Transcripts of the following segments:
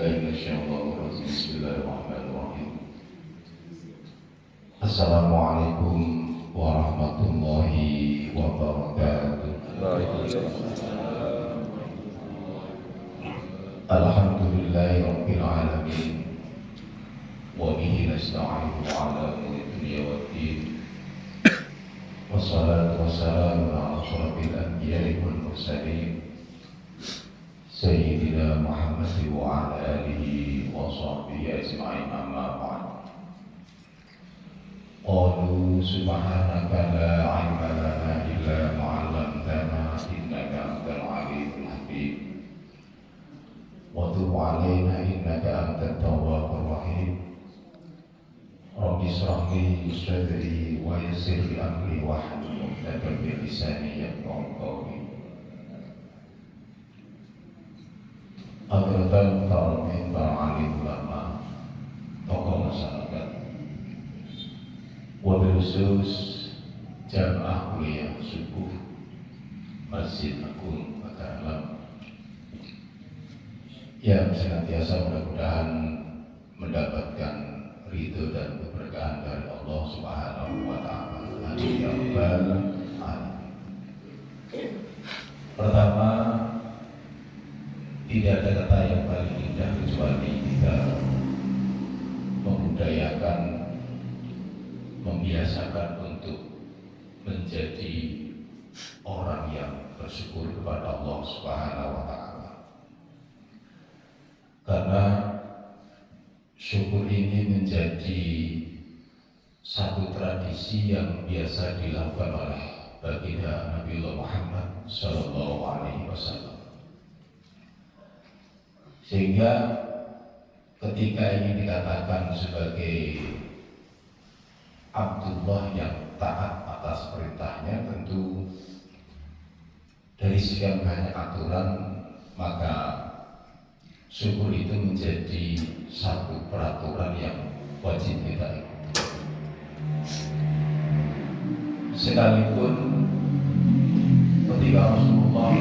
Bismillahirrahmanirrahim. Bismillahirrahmanirrahim. Assalamualaikum warahmatullahi wabarakatuh. Alhamdulillahirabbil alamin. Wa bihi nasta'inu ala umuri dunya waddin. Wassalatu wassalamu ala asyrafil anbiya'i wal mursalin. Sayyidina Muhammad wa ala alihi wa sahbihi ajma'in, amma ba'd. Qalu subhanaka la ilma lana illa ma 'allamtana innaka antal alimul hakim. Wa tub 'alaina innaka antat tawwabur rahim. Rabbi shrah li sadri wa yassir li amri wahlul 'uqdatam min lisani yafqahu qawli. Hadratul Karim para alim ulama, tokoh masyarakat, wabil khusus jamaah kuliah subuh Masjid Agung Mataram yang senantiasa mudah-mudahan mendapatkan ridho dan keberkahan dari Allah Subhanahu wa Ta'ala. Amin ya rabbal alamin. Pertama, tidak ada kata yang paling indah kecuali kita membudayakan, membiasakan untuk menjadi orang yang bersyukur kepada Allah Subhanahu wa Ta'ala. Karena syukur ini menjadi satu tradisi yang biasa dilakukan oleh baginda Nabiullah Muhammad sallallahu alaihi wasallam. Sehingga ketika ingin dikatakan sebagai Abdullah yang taat atas perintahnya, tentu dari sekian banyak aturan, maka syukur itu menjadi satu peraturan yang wajib kita ikuti. Sekalipun ketika Rasulullah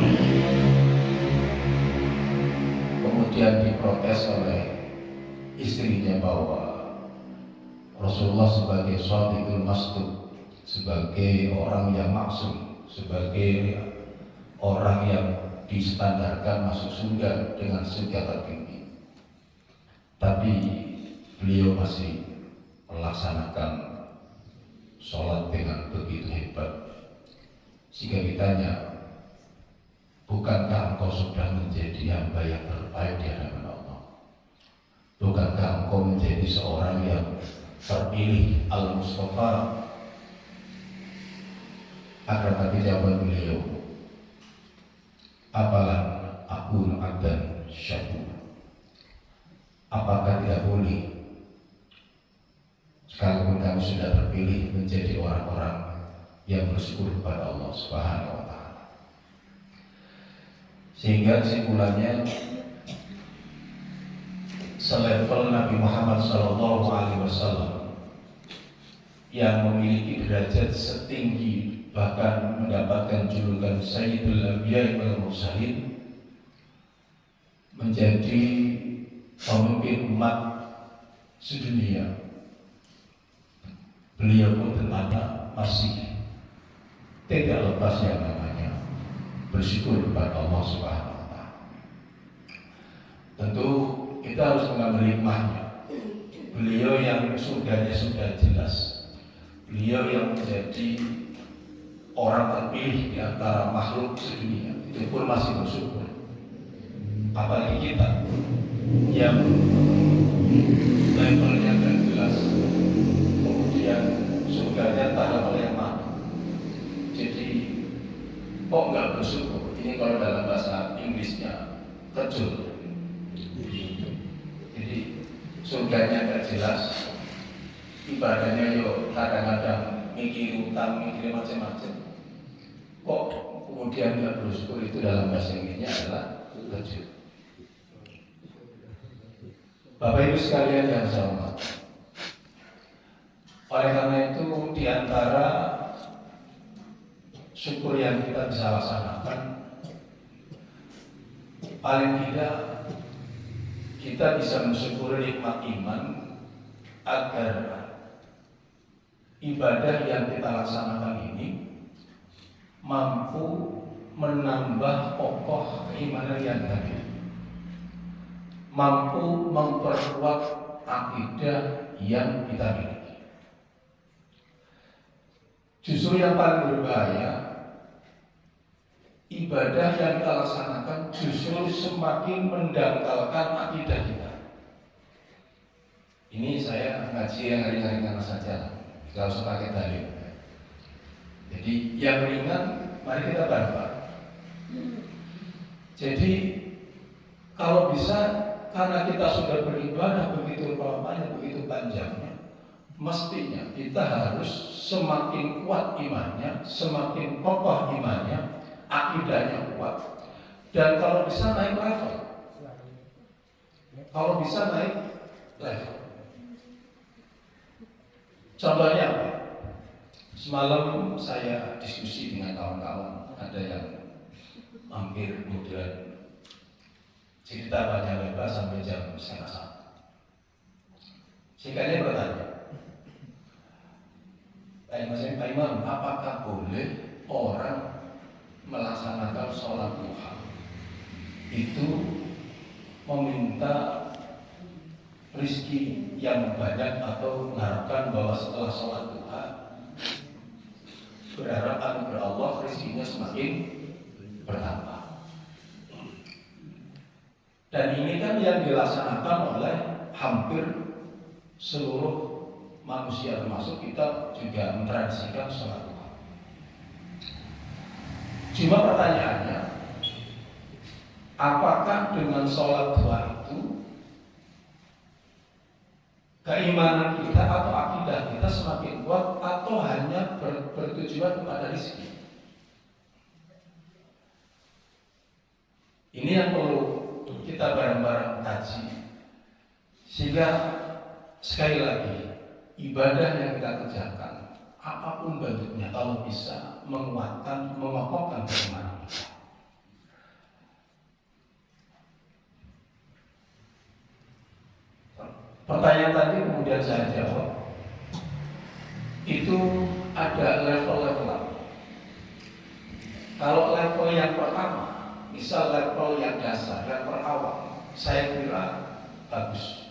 kemudian diprotes oleh istrinya bahwa Rasulullah sebagai shadiqul masduq, sebagai orang yang maksum, sebagai orang yang distandarkan masuk surga dengan surga tertinggi, tapi beliau masih melaksanakan sholat dengan begitu hebat. Jika ditanya, bukankah engkau sudah menjadi hamba yang terbaik di hadapan Allah? Bukankah engkau menjadi seorang yang terpilih Al-Mustafa? Akan tapi jawaban beliau, apalah aku abdan syakur. Apakah tidak boleh sekalipun kami sudah terpilih menjadi orang-orang yang bersyukur kepada Allah Subhanahu wa Ta'ala? Sehingga kesimpulannya, selevel Nabi Muhammad SAW yang memiliki derajat setinggi, bahkan mendapatkan julukan Sayyidul Anbiya wal Mursalin, menjadi pemimpin umat sedunia, beliau pun tetap masih tidak lepas yang namanya bersyukur kepada Allah Subhanahu wa Ta'ala. Tentu kita harus mengambil hikmahnya. Beliau yang surganya sudah jelas, beliau yang menjadi orang terpilih di antara makhluk sedunia, itu pun masih bersyukur. Apalagi kita yang levelnya tidak jelas, kemudian surganya tak level yang mana. Jadi kok nggak bersyukur? Ini kalau dalam bahasa Inggrisnya kejul. Jadi surganya nggak jelas, ibadahnya yo kadang-kadang mikir utang, mikir macam-macam. Kok kemudian nggak bersyukur? Itu dalam bahasa Inggrisnya adalah kejul. Bapak Ibu sekalian yang saya hormati, oleh karena itu di antara syukur yang kita bisa laksanakan, paling tidak kita kita bisa mensyukuri nikmat iman agar ibadah yang kita laksanakan ini mampu menambah kokoh keimanan yang tadi, mampu memperkuat akidah yang kita miliki. Justru yang paling berbahaya, ibadah yang kita laksanakan justru semakin mendangkalkan akidah kita. Ini saya ngaji yang ringan-ringan saja, nggak usah pakai dalil. Jadi yang ringan, mari kita bareng. Jadi kalau bisa, karena kita sudah beribadah begitu lamanya, begitu panjangnya, mestinya kita harus semakin kuat imannya, semakin kokoh imannya, akidahnya kuat, dan kalau bisa naik level. Kalau bisa naik level. Contohnya apa? Semalam saya diskusi dengan kawan-kawan, ada yang hampir modern, cerita banyak lebar sampai jam 12:30. Singkatnya bertanya, Pak Imam, apakah boleh orang melaksanakan sholat duha itu meminta rizki yang banyak atau mengharapkan bahwa setelah sholat duha berharap anugerah Allah rizkinya semakin bertambah? Dan ini kan yang dilaksanakan oleh hampir seluruh manusia, termasuk kita juga mentradisikan sholat duha. Cuma pertanyaannya, apakah dengan sholat duha itu keimanan kita atau akidah kita semakin kuat, atau hanya bertujuan kepada rezeki? Ini yang perlu kita bareng-bareng kaji, sehingga sekali lagi ibadah yang kita kerjakan apapun bentuknya, kalau bisa menguatkan, mengokohkan keimanan kita. Pertanyaan tadi kemudian saya jawab, itu ada level-levelan. Kalau level yang pertama, misal level yang dasar, level awal, saya kira bagus.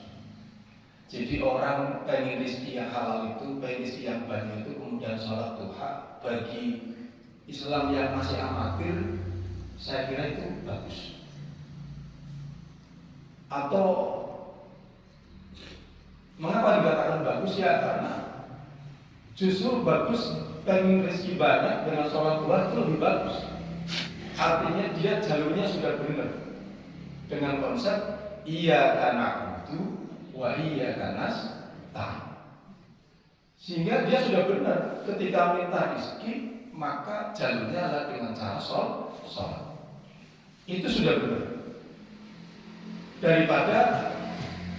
Jadi orang pengen rezeki yang halal itu, pengen rezeki yang banyak itu, kemudian sholat duha, bagi Islam yang masih amatir, saya kira itu bagus. Atau mengapa dikatakan bagus? Ya karena justru bagus, pengen rezeki banyak dengan sholat duha itu lebih bagus. Artinya dia jalurnya sudah benar, dengan konsep iya karena itu wa iya kanas ta'in. Sehingga dia sudah benar ketika minta rezeki, maka jalurnya adalah dengan cara sholat. Itu sudah benar. Daripada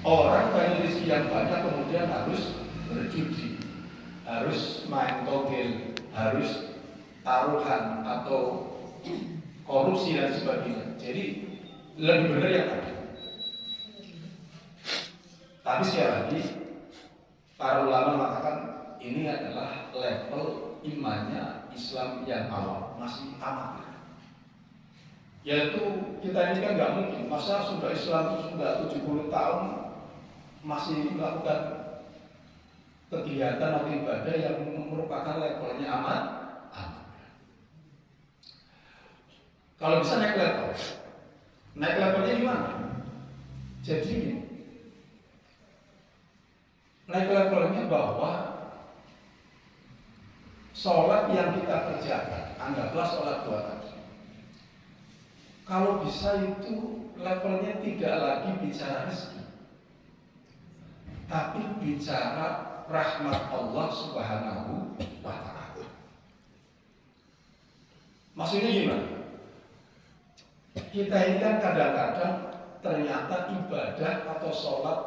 orang pengen rezeki yang banyak kemudian harus berjudi, harus main togel, harus taruhan atau korupsi dan sebagainya. Jadi lebih benar yang tadi. Tapi sekali lagi, para ulama mengatakan ini adalah level imannya Islam yang awal, masih amatir. Yaitu kita ini kan nggak mungkin, masa sudah Islam itu sudah 70 tahun masih melakukan kegiatan atau ibadah yang merupakan levelnya amat. Kalau bisa naik level, naik levelnya gimana? Jadi naik levelnya bahwa sholat yang kita kerjakan, anggaplah sholat duha tadi, kalau bisa itu levelnya tidak lagi bicara rezeki, tapi bicara rahmat Allah Subhanahu wa ta'ala. Maksudnya gimana? Kita ini kan kadang-kadang ternyata ibadah atau sholat,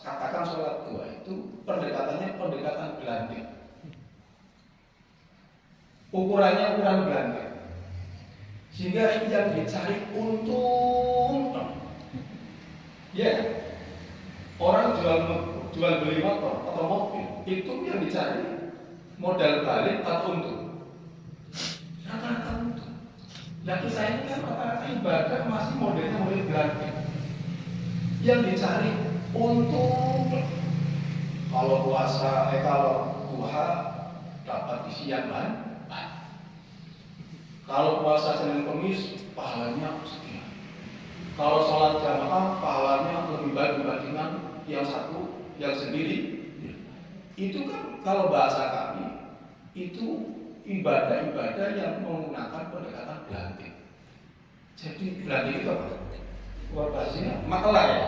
katakan sholat duha itu pendekatannya pendekatan gelanting. Ukurannya ukuran gelanting. Sehingga yang dicari untung. Ya, Orang jual beli motor atau mobil itu yang dicari modal balik atau untung. Rata-rata untung. Nah kita ini kan rata-rata ibadah masih modelnya model gratis. Yang dicari untung. Kalau puasa, kalau duha dapat isian banyak. Kalau puasa Senin Kamis pahalanya sekian. Kalau sholat jamaah pahalanya lebih baik dibandingkan yang satu, yang sendiri. Itu kan kalau bahasa kami itu ibadah-ibadah yang menggunakan pendekatan belantik. Jadi belantik itu apa? Bahasanya makelar ya.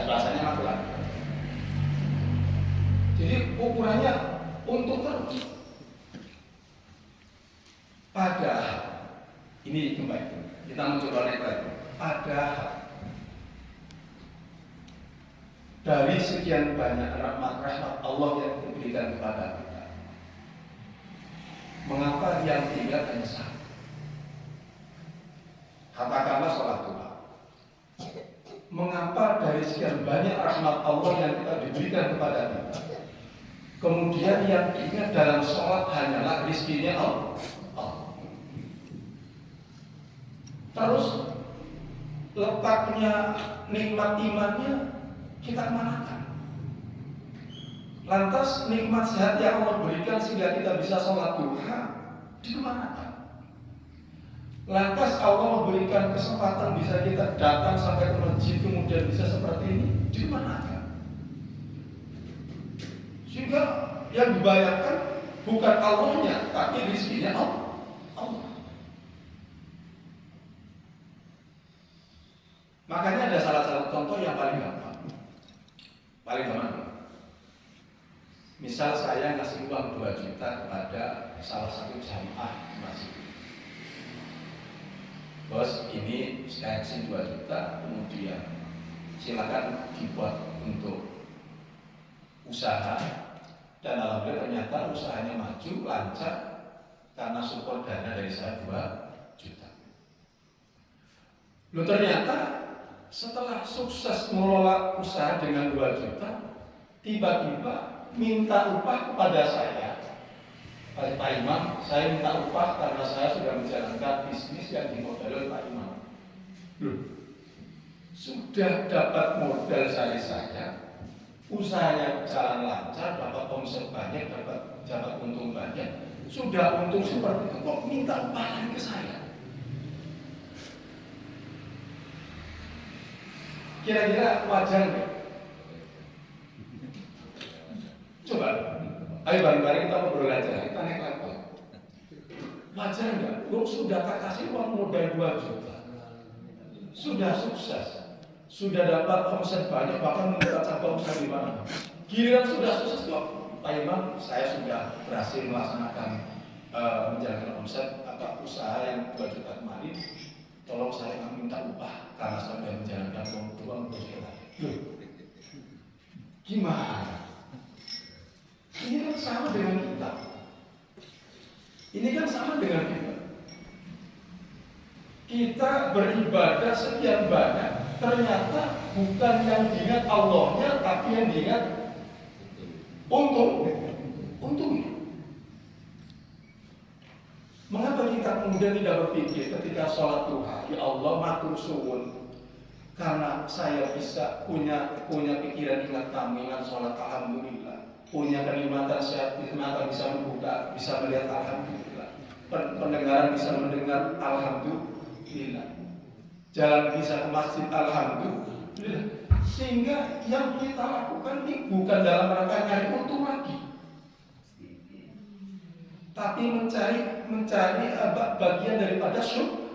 Bahasanya makelar. Jadi ukurannya untuk terus. Padahal ini kembali kita mencoba naik lagi. Padahal dari sekian banyak rahmat Allah yang diberikan kepada kita, mengapa yang tinggal hanya satu? Katakanlah sholat duha. Mengapa dari sekian banyak rahmat Allah yang kita diberikan kepada kita, kemudian yang diingat dalam sholat hanyalah rizkinya Allah? Terus letaknya nikmat imannya kita kemanakan? Lantas nikmat sehat yang Allah berikan sehingga kita bisa sholat duha dikemanakan? Lantas Allah memberikan kesempatan bisa kita datang sampai ke masjid kemudian bisa seperti ini dikemanakan? Sehingga yang dibayarkan bukan Allahnya tapi rizkinya Allah. Makanya ada salah satu contoh yang paling gampang. Misal saya ngasih uang 2 juta kepada salah satu jamaah masjid. Bos, ini saya kasih 2 juta, kemudian silakan dibuat untuk usaha. Dan alhamdulillah ternyata usahanya maju, lancar karena support dana dari saya 2 juta. Lalu ternyata setelah sukses mengelola usaha dengan 2 juta, tiba-tiba minta upah kepada saya. Pak Imam, saya minta upah karena saya sudah menjalankan bisnis yang dimodali oleh Pak Imam. Sudah dapat modal dari saya, usahanya jalan lancar, dapat omset banyak, dapat untung banyak. Sudah untung seperti itu, kok minta upah lagi ke saya? Kira-kira wajar nggak? Coba, ayo bareng-bareng kita ngobrol aja, kita naik level. Wajar nggak? Lu sudah tak kasih uang modal 2 juta, sudah sukses, sudah dapat omset banyak, bahkan membuka cabang usaha di mana? Giliran sudah sukses kok, Pak Imam, saya sudah berhasil melaksanakan menjalankan omset atau usaha yang 2 juta kemarin. Tolong saya minta upah karena saya sudah menjalankan uang 2 juta. Gimana? Ini kan sama dengan kita. Ini kan sama dengan kita. Kita beribadah sekian banyak, ternyata bukan yang diingat Allahnya, tapi yang diingat untungnya. Mengapa kita kemudian tidak berpikir ketika sholat duha, ya Allah matur suwun, karena saya bisa punya pikiran ingat kamu, ingat sholat alhamdulillah, punya kenikmatan sehat, mata bisa membuka, bisa melihat alhamdulillah, pendengaran bisa mendengar alhamdulillah, jalan bisa ke masjid alhamdulillah, sehingga yang kita lakukan ini bukan dalam rangka nyari untung lagi, tapi mencari bagian daripada syukur.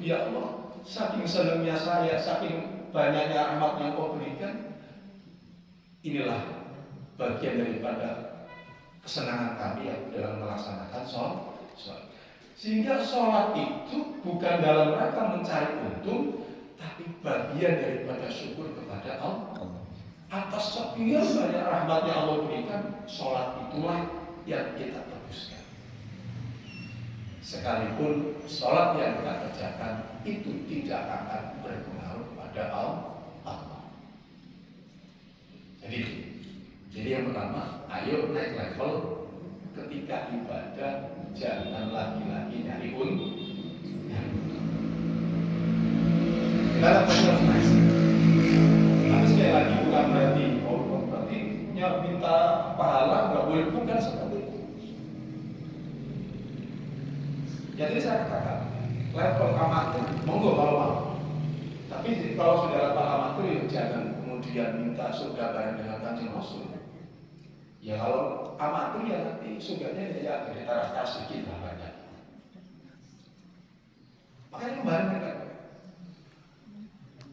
Ya Allah, saking senangnya saya, saking banyaknya rahmat yang Kau berikan, inilah bagian daripada kesenangan kami yang dalam melaksanakan sholat. Sehingga sholat itu bukan dalam rangka mencari untung, tapi bagian daripada syukur kepada Allah atas sekian banyak rahmat yang Allah berikan. Sholat itulah yang kita tebuskan. Sekalipun sholat yang kita kerjakan itu tidak akan berpengaruh pada Allah. Jadi yang pertama, ayo naik level ketika ibadah, jangan lagi-lagi nyari untung. Kita harus naik. Tapi sekali lagi bukan berarti minta pahala nggak boleh, bukan seperti itu. Jadi saya katakan level amatir monggo kalau mau. Tapi kalau sudah level amatir ya jangan kemudian minta surga bareng dengan Kanjeng Rasul. Ya kalau amatir ya nanti surganya ya ada di taraf sedikit lah banyak. Makanya kemarin kan.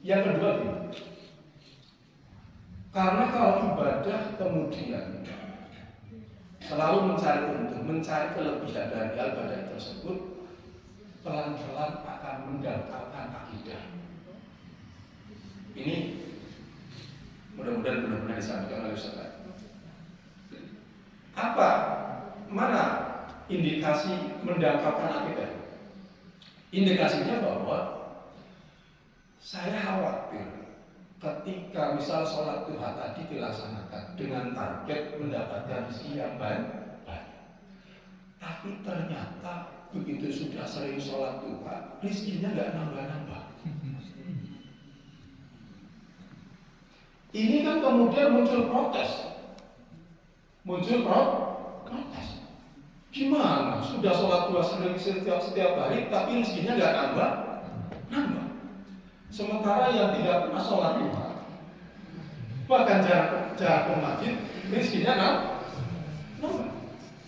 Yang kedua ini, karena kalau ibadah kemudian selalu mencari untung, mencari kelebihan dari ibadah tersebut, pelan-pelan akan mendangkalkan akidah. Ini mudah-mudahan benar-benar disampaikan oleh Ustaz. Mana indikasi mendangkalkan akidah? Indikasinya bahwa saya khawatir ketika misal sholat duha tadi dilaksanakan dengan target mendapatkan rezeki yang banyak, tapi ternyata begitu sudah sering sholat duha, rezekinya nggak nambah-nambah. Ini kan kemudian muncul protes. Gimana? Sudah sholat duha sering setiap hari, tapi rezekinya nggak nambah. Sementara yang tidak pernah sholat duha, bahkan jarang ke masjid, rezekinya nambah.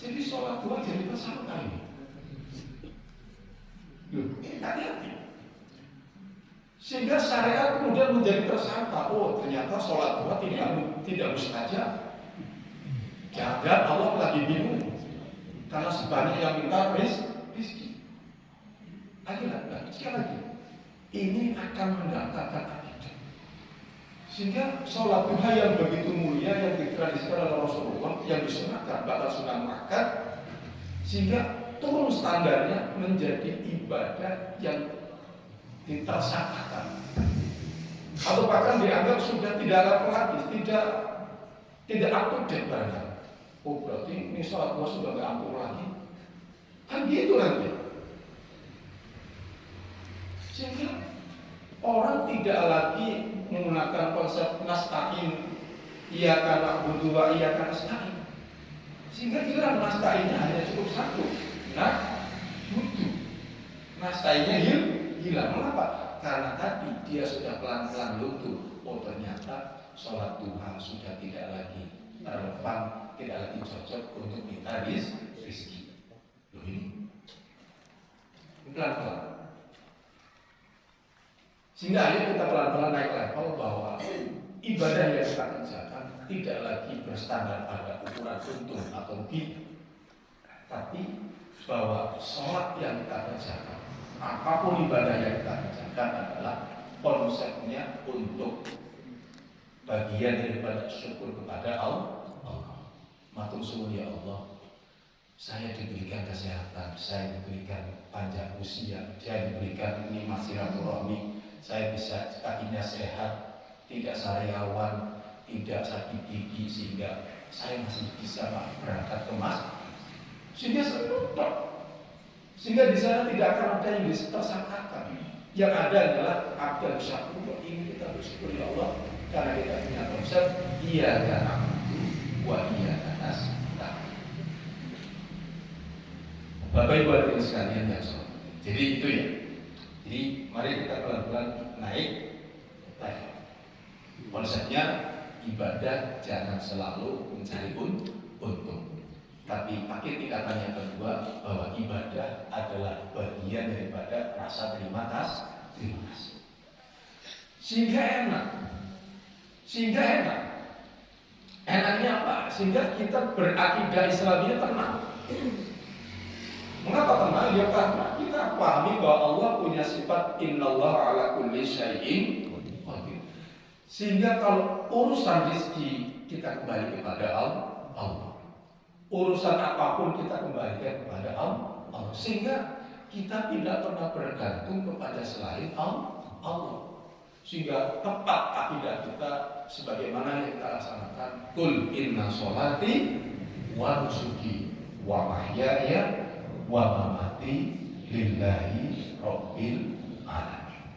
Jadi sholat duha jadi tersangka ini. Hati-hati. Sehingga syariat kemudian menjadi tersangka. Oh, ternyata sholat duha tidak mustajab. Jangan Allah lagi bingung karena sebanyak yang minta rezeki. Sekali lagi, ini akan mendangkalkan akidah. Sehingga sholat duha yang begitu mulia yang ditradisikan oleh Rasulullah, yang disunahkan bahkan sunnah muakkad, sehingga turun standarnya menjadi ibadah yang ditersangkakan atau bahkan dianggap sudah tidak relevan lagi, tidak up to date barangkali. Oh berarti ini sholat duha sudah tidak ampuh lagi, kan gitu nanti. Sehingga orang tidak lagi menggunakan konsep nasta'in, iya karena berdua, iya karena nasta'in. Sehingga hilang nasta'innya hanya cukup satu. Butuh. Nasta'innya hilang. Mengapa? Karena tadi dia sudah pelan-pelan luntur. Oh ternyata sholat duha sudah tidak lagi relevan, tidak lagi cocok untuk minta rezeki. Loh ini pelan-pelan. Sehingga ayo kita pelan-pelan naik level bahwa ibadah yang kita kerjakan tidak lagi berstandar pada ukuran untung atau rugi, tapi bahwa sholat yang kita kerjakan, apapun ibadah yang kita kerjakan adalah konsepnya untuk bagian daripada syukur kepada Allah. Matur suwun ya Allah, saya diberikan kesehatan, saya diberikan panjang usia, saya diberikan nikmat silaturahmi. Saya bisa kakinya sehat, tidak sariawan, tidak sakit gigi, sehingga saya masih bisa berangkat ke masjid. Sehingga di sana tidak akan ada yang tersangkakan. Yang ada adalah abdan syakur. Ini kita bersyukur ya Allah karena kita punya konsep iyyaka na'budu wa iyyaka nasta'in. Bapak Ibu hadirin sekalian yang sholat. Jadi itu ya. Jadi mari kita pelan-pelan naik level. Konsepnya ibadah jangan selalu mencari untung, tapi pakai tingkatan yang kedua bahwa ibadah adalah bagian daripada rasa terima kasih. Sehingga enak. Enaknya apa? Sehingga kita berakidah Islamnya tenang. Mengapa tenang? Ya karena kita pahami bahwa Allah punya sifat innallaha ala kulli syai'in qadir. Sehingga kalau urusan rezeki kita kembali kepada Allah. Urusan apapun kita kembalikan kepada Allah. Sehingga kita tidak pernah bergantung kepada selain Allah. sehingga tepat akidah kita sebagaimana yang kita laksanakan. Qul inna sholati wa nusuki wa mahyaya wa mamati lillahi rabbil alamin.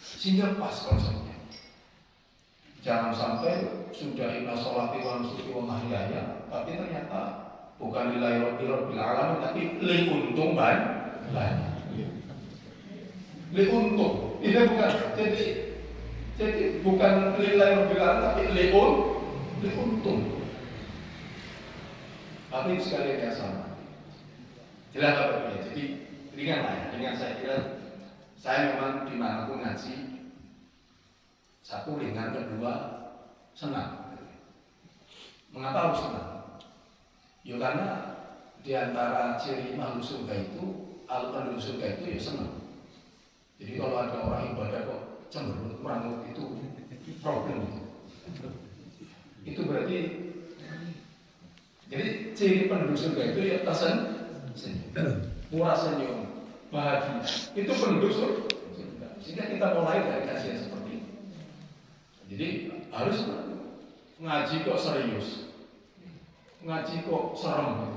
Sehingga pas konsepnya. Jangan sampai sudah inna sholati wa nusuki wa mahyaya, tapi ternyata bukan lillahi rabbil alamin, tapi li untung banyak. Li untung, ini bukan jadi bukan lillahi rabbil alamin, tapi li untung. Tapi sekali yang sama. Jelas apa ya? Jadi ringan lah ya. Ringan, saya kira saya memang dimanapun ngaji, satu ringan, kedua senang. Mengapa harus senang? Ya karena di antara ciri makhluk surga itu, penduduk surga itu ya senang. Jadi kalau ada orang ibadah kok cenderung merangut, itu problem. Itu berarti, jadi ciri penduduk surga itu ya tersenyum, murah senyum, bahagia. Itu penduduk surga. Sehingga kita mulai dari kajian seperti ini. Jadi harus ngaji kok serius, ngaji kok serem.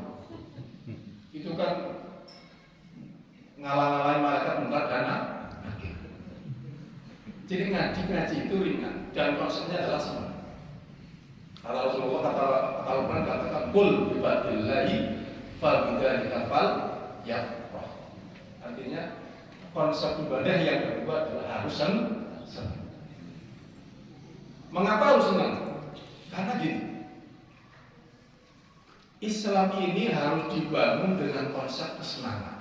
Itu kan ngalang-ngalain malaikat munkar dan nakir. Jadi ngaji itu ringan dan konsepnya adalah senang. Kalau Rasulullah katakan kul bifadlillahi fabidzalika fal yafrah. Artinya konsep ibadah yang kedua adalah harus senang. Mengapa harus senang? Karena gini, Islam ini harus dibangun dengan konsep kesenangan.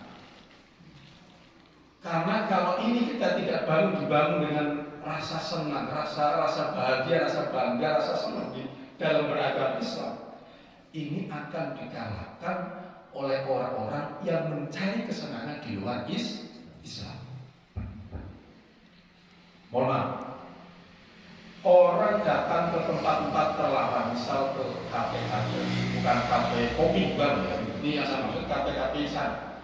Karena kalau ini kita tidak dibangun dengan rasa senang, rasa bahagia, rasa bangga, rasa senang di dalam beragama Islam, ini akan dikalahkan oleh orang-orang yang mencari kesenangan di luar Islam. Mohon maaf, orang datang ke tempat-tempat terlarang, misal ke kafe-kafe, bukan kafe kopi, bukan ya. Ini yang saya maksud kafe-kafe sana.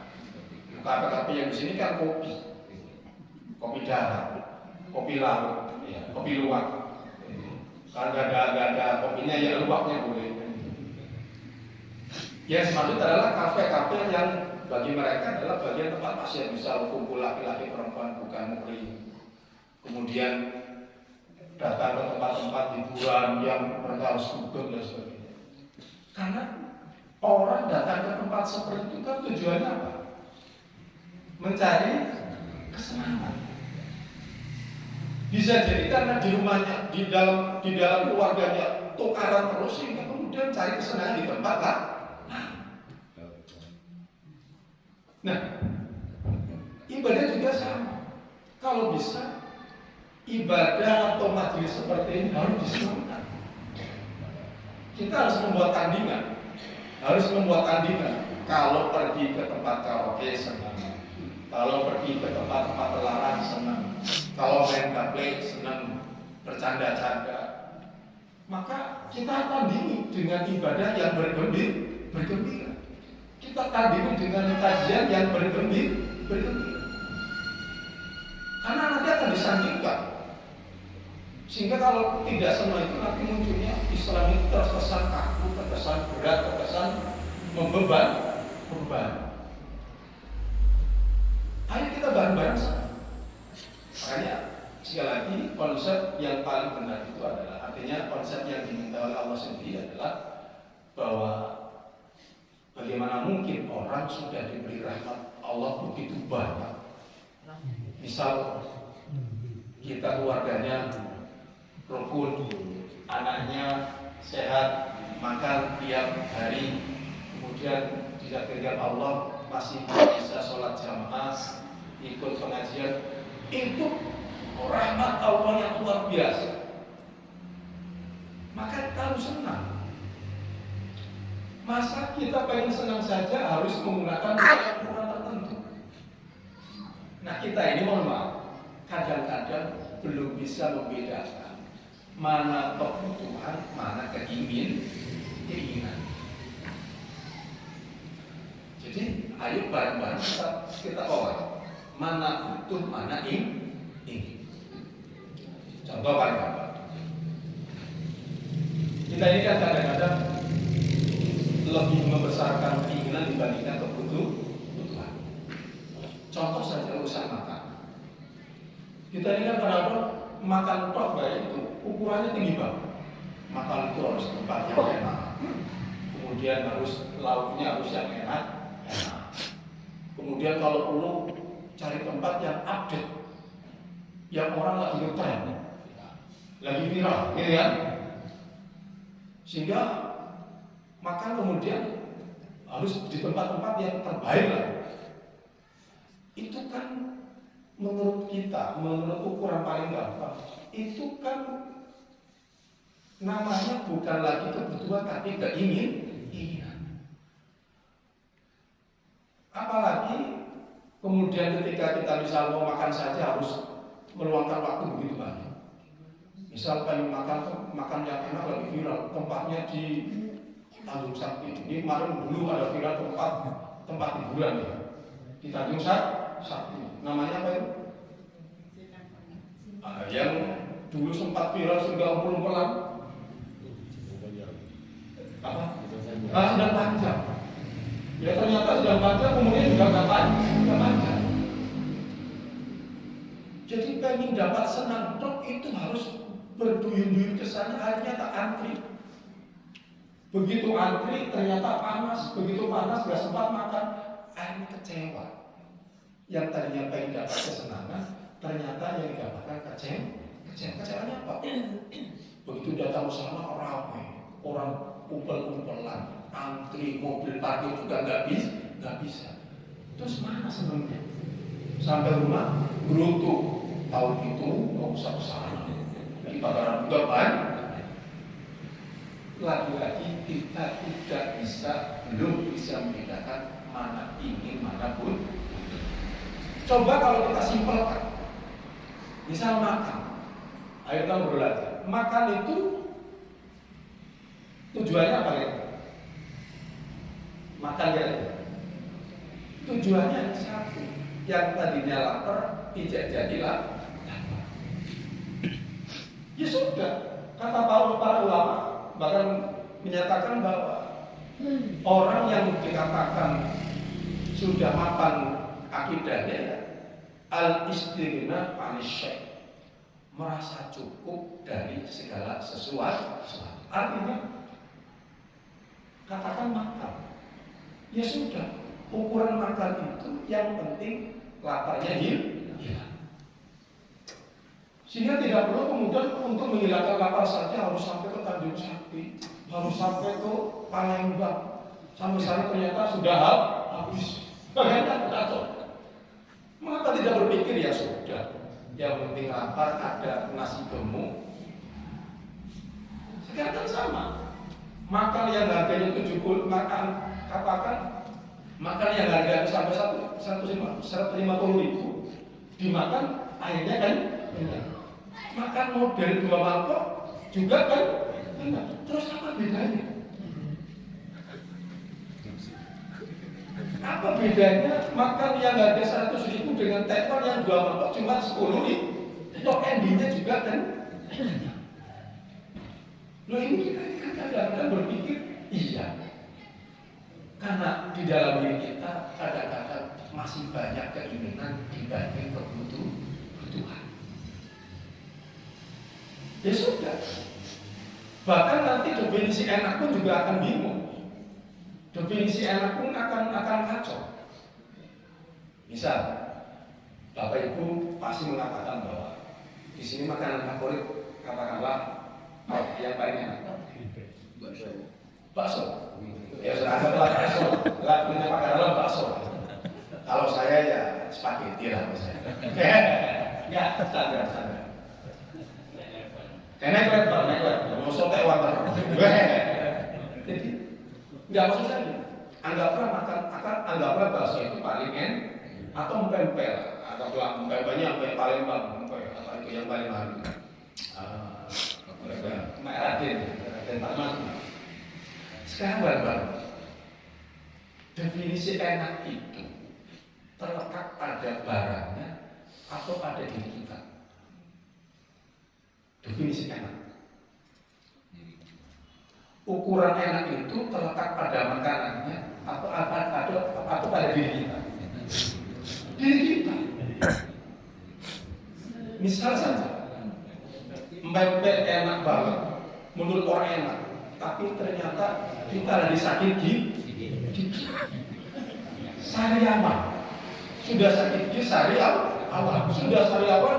Kafe-kafe yang di sini kan kopi darat, kopi laut, ya, kopi luwak. Kalau nggak ada kopinya ya luwaknya boleh. Yang maksud adalah kafe-kafe yang bagi mereka adalah bagian tempat pasien, misal kumpul laki-laki perempuan bukan muhrim. Kemudian datang ke tempat-tempat hiburan yang mereka harus dugem dan sebagainya. Karena orang datang ke tempat seperti itu kan tujuannya apa? Mencari kesenangan. Bisa jadi karena di rumahnya, di dalam keluarganya tukaran terus, sehingga kemudian cari kesenangan di tempat lah. Nah, ibadah juga sama. Kalau bisa, ibadah atau majelis seperti ini harus disenangkan. Kita harus membuat tandingan. Kalau pergi ke tempat karaoke senang, kalau pergi ke tempat-tempat terlarang senang, kalau main gaple senang, bercanda-canda. Maka kita tandingi dengan ibadah yang bergembira. Kita tandingi dengan kajian yang bergembira. Karena nanti akan disandingkan. Sehingga kalau tidak semua itu nanti munculnya Islam itu terkesan kaku, terkesan berat, terkesan membeban. Ayo kita bareng-bareng sama. Makanya sekali lagi konsep yang paling benar itu adalah, artinya konsep yang diminta oleh Allah sendiri adalah bahwa bagaimana mungkin orang sudah diberi rahmat Allah begitu banyak. Misal kita keluarganya rukun, anaknya sehat, makan tiap hari, kemudian ditakdirkan Allah masih bisa sholat jamaah, ikut pengajian, itu rahmat Allah yang luar biasa. Maka kita harus senang. Masa kita pengen senang saja harus menggunakan ukuran tertentu. Nah kita ini mohon maaf, kadang-kadang belum bisa membedakan mana kebutuhan, mana keinginan. Jadi ayo bareng-bareng kita olah mana butuh, mana ingin. Contoh paling gampang. Kita ini kan kadang-kadang lebih membesarkan keinginan dibandingkan kebutuhan. Contoh saja urusan makan. Kita ini kan kadang-kadang makan tok baik itu ukurannya tinggi banget. Makan itu harus tempat yang enak. Kemudian harus lauknya harus yang enak. Kemudian kalau perlu cari tempat yang update, yang orang lagi ngetren, lagi viral, gitu ya. Sehingga makan kemudian harus di tempat-tempat yang terbaik lah. Itu kan menurut kita, menurut ukuran paling gampang, itu kan namanya bukan lagi kebutuhan tapi keinginan. Apalagi kemudian ketika kita misal mau makan saja harus meluangkan waktu begitu banyak. Misal pengen makan yang enak lagi viral, tempatnya di Tanjung Sakti. Ini kemarin dulu ada viral tempat hiburan ya di Tanjung Sakti. Namanya apa itu? Yang dulu sempat viral sehingga umpul-umpulan. Apa? Sedang panjang. Ya ternyata sedang panjang kemudian juga nggak panjang. Jadi pengen dapat senang truk itu harus berduyun-duyun ke sana, akhirnya tak antri. Begitu antri ternyata panas, begitu panas nggak sempat makan, akhirnya kecewa. Yang tadinya pengen dapat kesenangan, ternyata yang didapatkan kecewanya apa? Begitu datang ke sana ramai, orang kumpul-kumpulan, antri, mobil parkir juga nggak bisa. Terus mana senangnya? Sampai rumah beruntung tahun itu nggak usah kesana. Di Padaran juga banyak. Lagi-lagi kita belum bisa membedakan mana ingin, mana pun. Coba kalau kita simpelkan, misal makan, ayo kita belajar. Makan itu tujuannya apa ya? Makan ya. Tujuannya satu, yang tadinya lapar tidak jadilah lapar. Ya sudah, kata para ulama bahkan menyatakan bahwa orang yang dikatakan sudah mapan akidahnya al-istighna anisy, merasa cukup dari segala sesuatu. Artinya katakan makan, ya sudah, ukuran makan itu yang penting laparnya hilang. Sehingga tidak perlu kemudian untuk menghilangkan lapar saja harus sampai ke Tanjung Sakti, harus sampai ke Palembang. Sampai sana ternyata sudah habis. Bagaimana kacau? Mengapa tidak berpikir ya sudah, yang penting lapar ada nasi gemuk. Sekarang kan sama. Makan yang harganya 70, katakan makan yang harganya sampai 150.000 dimakan akhirnya kan enak. Makan model 2 mangkok juga kan enak. Terus apa bedanya? Apa bedanya makan yang harga 100.000 dengan tepar yang 2 mangkok cuma 10.000? Toh endingnya juga kan enak. Loh ini kita kan kadang-kadang berpikir iya, karena di dalam diri kita kadang-kadang masih banyak keinginan dibanding kebutuhan. Ya sudah. Bahkan nanti definisi enak pun juga akan bingung. Definisi enak pun akan kacau. Misal, Bapak Ibu pasti mengatakan bahwa di sini makanan favorit katakanlah yang paling enak. Bakso. Ya sudah anggaplah bakso. Lah punya makanan bakso. Kalau saya ya spaghetti lah misalnya. Ya, standar. Naik level, musuh tewat. Jadi, nggak maksud saya. Anggaplah bakso itu paling atau pempek, atau pempeknya sampai paling apa itu yang paling mahal. Raden Pak Mas. Sekarang bareng-bareng. Definisi enak itu terletak pada barangnya atau pada diri kita. Definisi enak. Ukuran enak itu terletak pada makanannya atau pada diri kita. Diri kita. Misal saja, pempek enak banget, menurut orang enak, tapi ternyata kita lagi sakit gigi. Sariawan, sudah sakit gigi sariawan, sudah sariawan,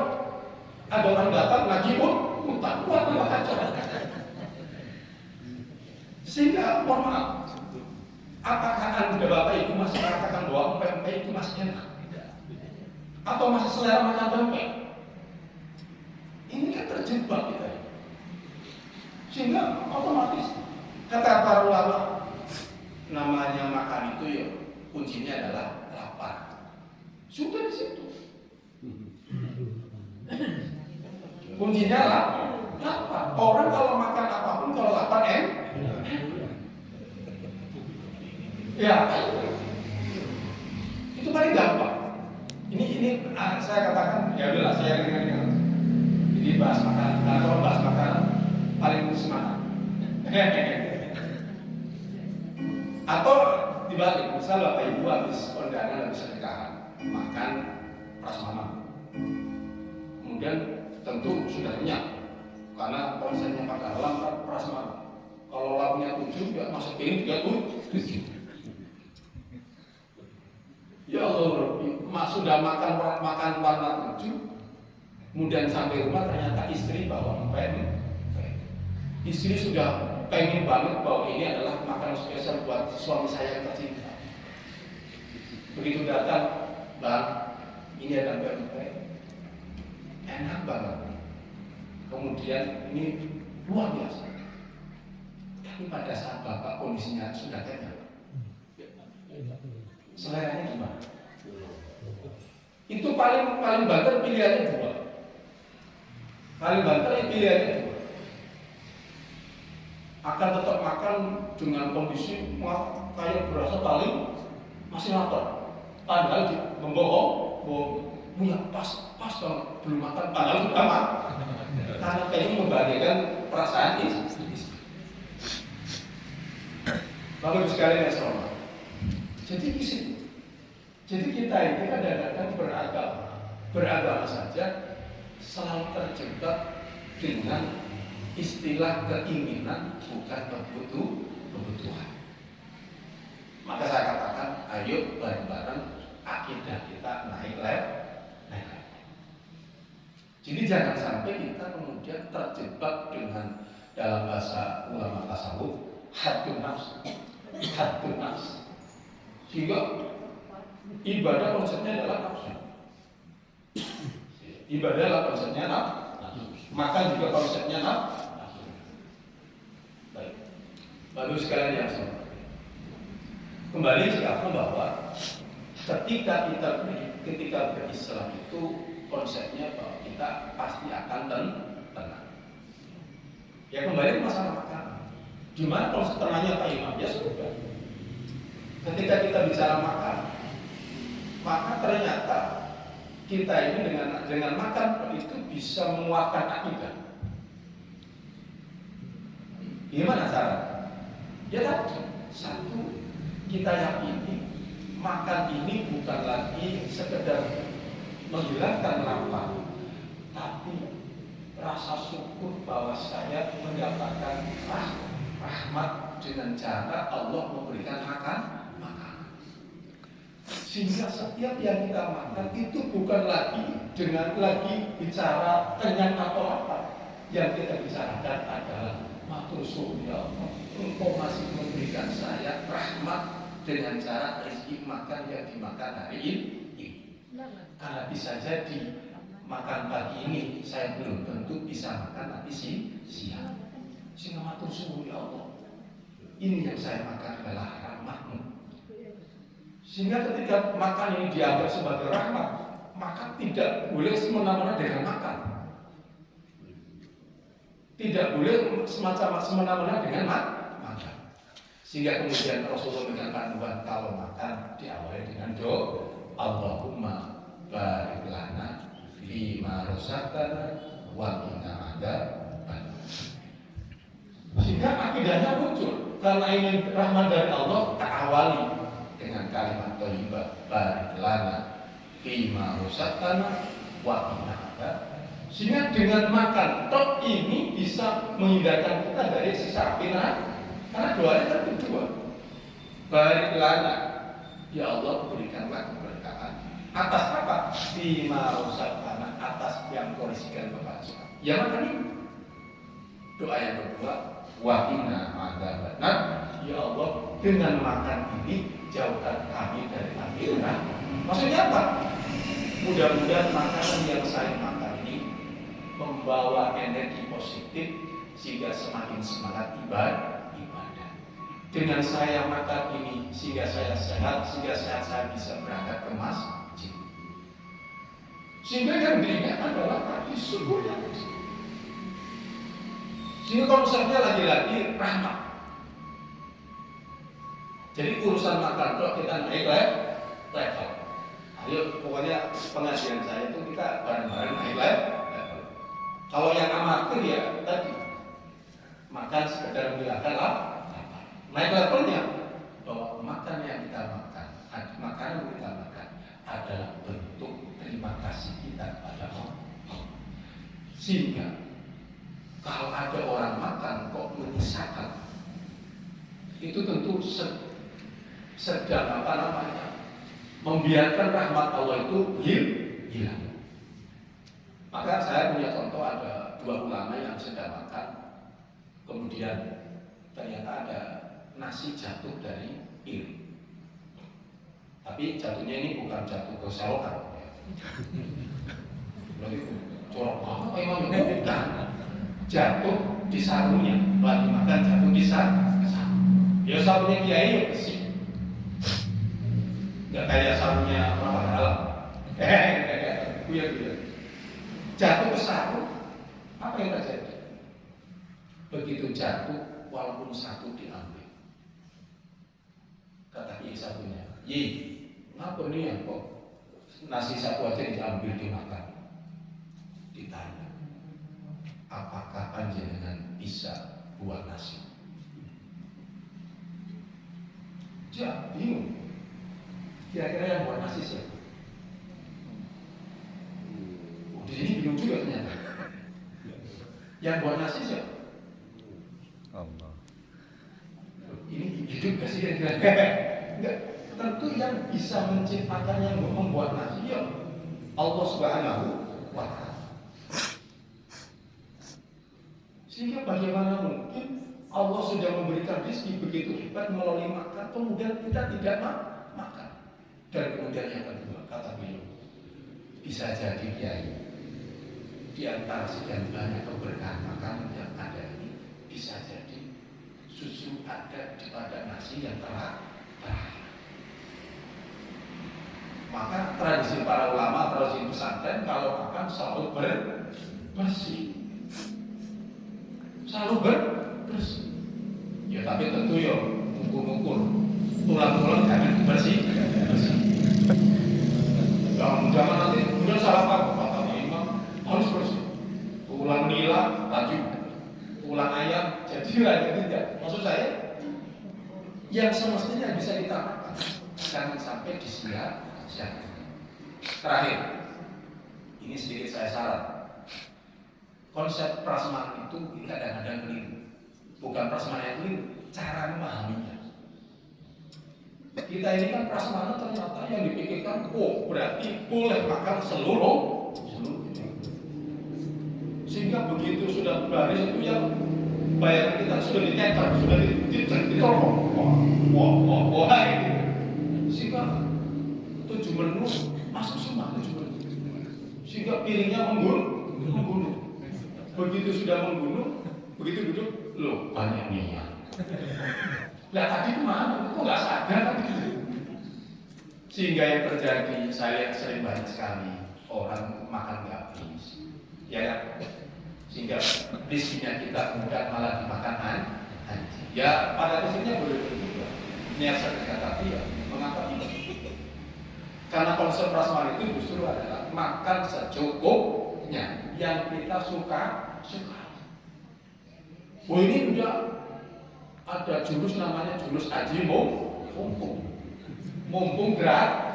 ada orang datang lagi utang, buat aja. Sehingga mohon maaf, apakah Anda Bapak Ibu masih mengatakan bahwa pempek itu masih enak? Atau masih selera makan pempek? Ini kan terjebak kita. Sehingga otomatis kata para ulama, namanya makan itu ya kuncinya adalah lapar. Sudah di situ. Kuncinya lapar. Orang kalau makan apapun kalau lapar ya, itu paling gampang. Ini saya katakan ya udahlah saya dengan jadi bahas makanan. Kalau bahas makanan paling semangat. Atau dibalik, misal Bapak Ibu habis kondangan, habis nikahan, makan prasmanan, kemudian tentu sudah kenyang karena konsepnya pakai dalam prasmanan. Kalau lauknya 7, ya masuk piring 7. Ya Allah, sudah makan warna 7, kemudian sampai rumah ternyata istri bawa pempek. Istri sudah pengen banget bahwa ini adalah makanan spesial buat suami saya yang tercinta. Begitu datang, Bang, ini ada pempek, enak banget. Kemudian ini luar biasa. Tapi pada saat Bapak kondisinya sudah kenyang, seleranya gimana? Itu paling banter pilihannya 2. Paling banter pilihannya 2. Akan tetap makan dengan kondisi kayak berasa paling masih lapar. Padahal membohong, punya pas banget belum makan. Padahal sudah makan. Karena pengen membagikan perasaan istri. Bapak Ibu sekalian yang sama. Jadi di situ. Jadi kita ini kadang-kadang beragama saja selalu terjebak dengan istilah keinginan bukan kebutuhan. Maka saya katakan, ayo bareng-bareng akidah kita naik level. Jadi jangan sampai kita kemudian terjebak dengan dalam bahasa ulama tasawuf haddun nafs. Sehingga ibadah konsepnya adalah nafsu. Ibadah adalah konsepnya nafsu. Makan juga konsepnya nafsu. Baik. Lalu sekalian yang sama. Kembali sekarang bahwa ketika berislam itu konsepnya bahwa kita pasti akan tenang. Ya kembali ke masalah makan. Gimana kalau setengahnya Pak Imam? Ya sudah. Ketika kita bicara makan, maka ternyata kita ini dengan makan itu bisa menguatkan akidah. Gimana cara? Ya tadi, satu, kita yakini makan ini bukan lagi sekedar menghilangkan lapar, tapi rasa syukur bahwa saya mendapatkan rahmat dengan cara Allah memberikan makan. Sehingga setiap yang kita makan itu bukan lagi bicara kenyang atau apa. Yang kita bicarakan adalah matur syukur ya Allah, Engkau masih memberikan saya rahmat dengan cara rezeki makan yang dimakan hari ini. Karena bisa jadi makan pagi ini saya belum tentu bisa makan nanti siang. Sehingga matur syukur ya Allah, ini yang saya makan adalah rahmat-Mu. Sehingga ketika makan ini dianggap sebagai rahmat, maka tidak boleh semena-mena dengan makan. Tidak boleh semena-mena dengan makan. Sehingga kemudian Rasulullah dengan panduan kalau makan diawali dengan doa, Allahumma barik lana fima razaqtana wa qina akidahnya muncul. Karena ingin rahmat dari Allah, ta'awali dengan kalimat thayyibah, barik lana fima rusakana wa qina adzaban. Sehingga dengan makan tok ini bisa menghindarkan kita dari siksa api neraka. Karena doanya kan kedua. Barik lana, ya Allah berikanlah keberkahan. Atas apa? Fima rusakana, atas yang korisikan kepada kita. Ya makan ini. Doa yang kedua, wa qina adzaban. Ya Allah, dengan makan ini jauhkan kami dari api neraka. Maksudnya apa? Mudah-mudahan makanan yang saya makan ini membawa energi positif sehingga semakin semangat ibadah. Dengan saya makan ini sehingga saya sehat, sehingga saya bisa berangkat ke masjid. Sehingga yang diingat adalah tadi syukurnya. Sehingga konsepnya lagi-lagi rahmat. Jadi urusan makan itu kita naik level. Ayo pokoknya pengajian saya itu kita bareng-bareng naik level. Kalau yang amatir ya tadi makan sekedar menghilangkan lapar. Naik levelnya bahwa makan yang kita makan, makanan yang kita makan adalah bentuk terima kasih kita kepada Allah. Sehingga kalau ada orang makan kok menyisakan, itu tentu sedang membiarkan rahmat Allah itu hilang. Maka saya punya contoh, ada dua ulama yang sedang makan, kemudian ternyata ada nasi jatuh dari piring. Tapi jatuhnya ini bukan jatuh ke selokan. Berarti corok banget emang bukan. Jatuh di sarungnya. Lagi makan jatuh di sarung. Ya sarungnya kiai ya besi. Enggak kayak sarungnya orang dalam. Jatuh ke sarung. Apa yang terjadi? Begitu jatuh, walaupun satu diambil. Kata kiai satunya, ngapa nih ya kok nasi satu aja diambil dimakan? Ditanya, apakah panjenengan bisa buat nasi? Dia bingung. Kira-kira yang buat nasi siapa? Di sini bingung juga ternyata. Yang buat nasi siapa? Allah. Ini hidup gak sih kira-kira? Enggak. Tentu yang bisa menciptakan yang membuat nasi ya Allah Subhanahu wa Ta'ala. Sehingga bagaimana mungkin Allah sudah memberikan rezeki begitu hebat melalui makan, kemudian kita tidak makan. Dan kemudian yang kedua, kata beliau, bisa jadi kiai di antara sekian banyak keberkahan makanan yang ada ini, bisa jadi susu ada pada nasi yang telah berakhir. Maka tradisi para ulama, tradisi pesantren kalau makan selalu bersih, selalu bersih. Ya tapi tentu ya ukur-ukur tulang-tulang jangan bersih. Jangan nanti kemudian salah paham, kata imam harus bersih. Tulang nila laju, tulang ayam jadilah tidak. Maksud saya yang semestinya bisa kita makan jangan sampai disia-siakan. Terakhir, ini sedikit saya saran. Konsep prasmanan itu kadang-kadang keliru. Bukan prasmanan yang keliru, cara memahaminya. Kita ini kan prasmanan ternyata yang dipikirkan, berarti boleh makan seluruh. Sehingga begitu sudah baris itu yang bayangan kita sudah diteter, sudah ditolong. Wah, ini. Sehingga 7 menu masuk semua 7 menu. Sehingga piringnya membunuh. Begitu sudah membunuh, begitu duduk, loh banyak minyak. Lah tadi kemana? Kok nggak sadar tadi? Sehingga yang terjadi, saya lihat sering banyak sekali orang makan nggak habis, ya kan? Sehingga rezekinya kita mudah malah dimakan anjing. Ya pada prinsipnya boleh juga. Niat sedekah tapi ya mengapa tidak? Karena konsep prasmanan itu justru adalah makan secukupnya yang kita suka. Oh ini udah Ada jurus namanya jurus aji mumpung. Mumpung gerak.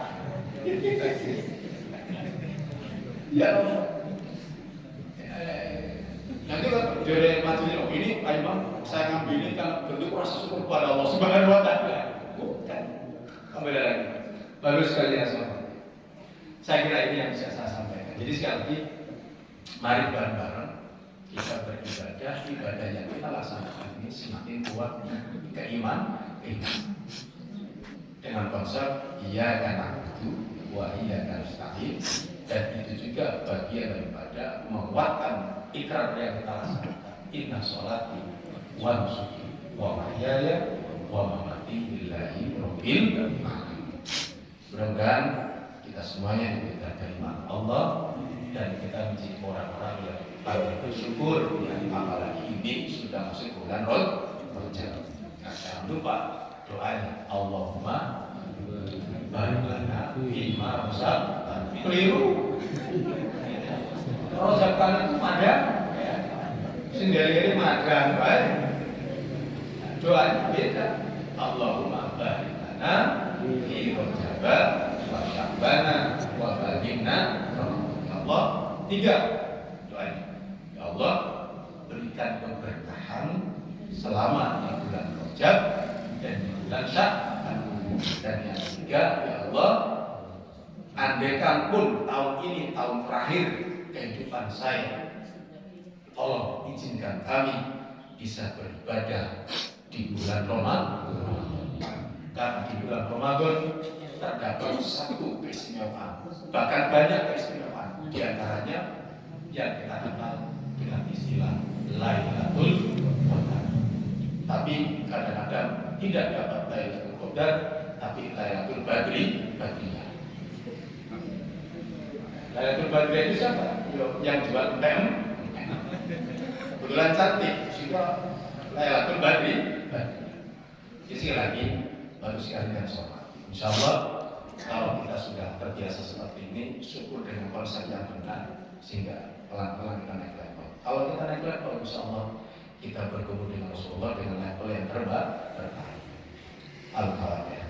Ya. Nanti kalau dari majelis ini, Pak Imam, saya ngambil ini kan bentuk rasa syukur kepada Allah Subhanahu Wa Taala. Bukan. Kembali lagi. Bagus sekali ya sahabat. Saya kira ini yang bisa saya sampaikan. Jadi sekali lagi, mari bareng-bareng kita beribadah. Ibadah yang kita laksanakan ini semakin kuat keimanan. Dengan konsep iya kan na'budu wa iya kan nasta'in, dan itu juga bagian daripada menguatkan ikrar yang kita laksanakan. Inna sholati wa nusuki wa mahyaya wa mamati lillahi rabbil alamin. Mudah-mudahan kita semuanya diberikan keimanan Allah dan kita menjadi orang-orang yang paling bersyukur, yang apalagi ini sudah masuk bulan Rajab. Nah, jangan lupa doanya Allahumma barik lana fima razaqtana. Keliru. Razaqtana itu madang, sendiri madang, baik. Doanya beda. Allahumma barik lana fi Rajab wa Sya'bana wa balighna Ramadan. Allah, 3 doanya. Ya Allah, berikan keberkahan selama di bulan Rajab dan di bulan Sya'ban. Dan yang ketiga, ya Allah, andaikan pun tahun ini tahun terakhir kehidupan saya, tolong izinkan kami bisa beribadah di bulan Ramadan. Karena di bulan Ramadan terdapat satu keistimewaan, bahkan banyak keistimewaan. Di antaranya yang kita kenal dengan istilah Lailatul Qadar. Tapi kadang-kadang tidak dapat Lailatul Qadar, tapi Lailatul Badriyah. Lailatul Badriyah itu siapa? Yang jual tem. Kebetulan cantik, sehingga Lailatul Badriyah. Jadi sekali lagi, baru sekali yang sholat. Insya Allah, kalau kita sudah terbiasa seperti ini, syukur dengan konsep yang benar, sehingga pelan-pelan kita naik level. Kalau kita naik level, insya Allah kita berkumpul dengan Rasulullah dengan level yang terbaik. Al-Fatihah.